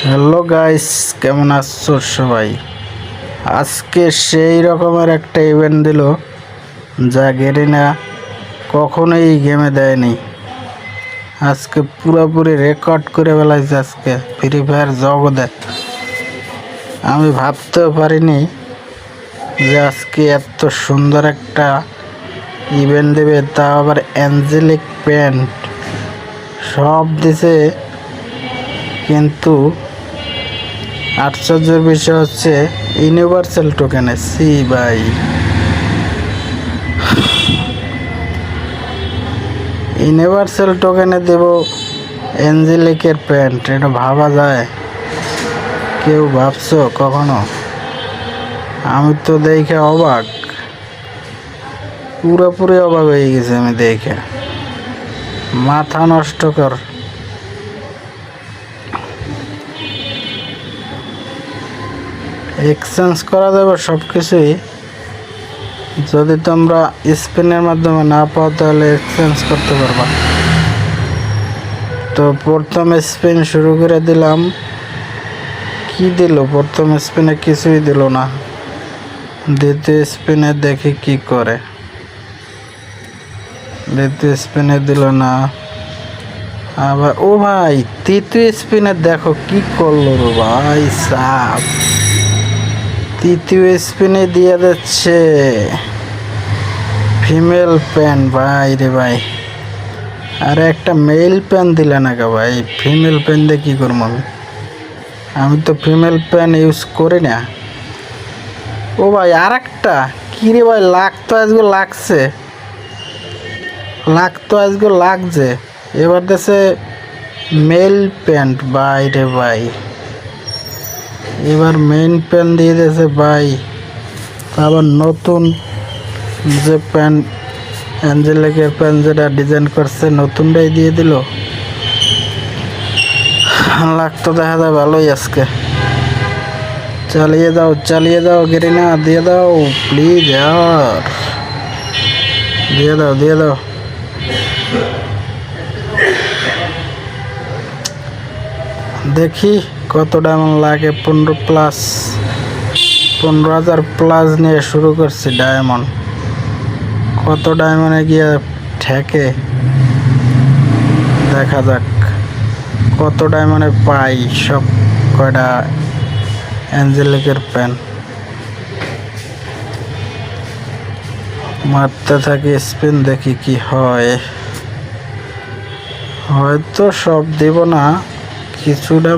Hello guys, কেমন আছো সবাই? আজকে সেই রকমের একটা ইভেন্ট দিল যা গেরিনা কখনোই গেমে দেয়নি। আজকে পুরোপুরি রেকর্ড করে ফেলাইছে আজকে ফ্রি ফায়ার জগতে। আমি ভাবতেও পারিনি যে আজকে এত সুন্দর একটা ইভেন্ট দেবে, তা আবার অ্যাঞ্জেলিক প্যান্ট সব দিছে। কিন্তু আশ্চর্যের বিষয় হচ্ছে ইউনিভার্সাল টোকেনে ভাই, ইউনিভার্সাল টোকেনে দেব অ্যাঞ্জেলিকের প্যান্ট? এটা ভাবা যায়? কেউ ভাবছো কখনো? আমি তো দেখে অবাক, পুরোপুরি অবাক হয়ে গেছে আমি দেখে। মাথা নষ্ট কর। এক্সচেঞ্জ করা যাবে সব কিছুই। যদি তোমরা স্পিনের মাধ্যমে না পাও তাহলে এক্সচেঞ্জ করতে পারবা। তো প্রথম স্পিন শুরু করে দিলাম। কি দিল? প্রথম স্পিনে কিছুই দিল না। দ্বিতীয় স্পিনে দেখি কি করে। দ্বিতীয় স্পিনে দিল না। আবার ও ভাই, তৃতীয় স্পিনে দেখো কি করলো রে ভাই সাব। তৃতীয় স্পিনে দিয়ে যাচ্ছে ফিমেল প্যান। ভাই রে ভাই, আরে একটা মেল প্যান দিলে না কে ভাই? ফিমেল প্যান দিয়ে কী করবো আমি তো ফিমেল প্যান ইউজ করি না। ও ভাই আর একটা কী রে ভাই, লাখ তো আজকে লাগছে, লাখ তো আজকে লাগছে। এবার দেশে মেল প্যান্ট। ভাই রে ভাই, এবার মেন প্যান্ট দিয়ে দিয়েছে ভাই। আবার নতুন যে প্যান্ট অ্যাঞ্জেলিকের প্যান্ট যেটা ডিজাইন করছে নতুনটাই দিয়ে দিল। লাখ তো দেখা যায় ভালোই আজকে। চালিয়ে দাও গেরিনা, দিয়ে দাও প্লিজ यार, দিয়ে দাও। দেখি কত ডায়মন্ড লাগে। 15,000 প্লাস নিয়ে শুরু করছি ডায়মন্ড। কত ডায়মন্ডে গিয়ে ঠেকে দেখা যাক। কত ডায়মন্ডে পাই সব কয়টা অ্যাঞ্জেলিকের প্যান। মারতে থাকি স্পিন, দেখি কি হয়। হয়তো সব দেব না, কিছুটা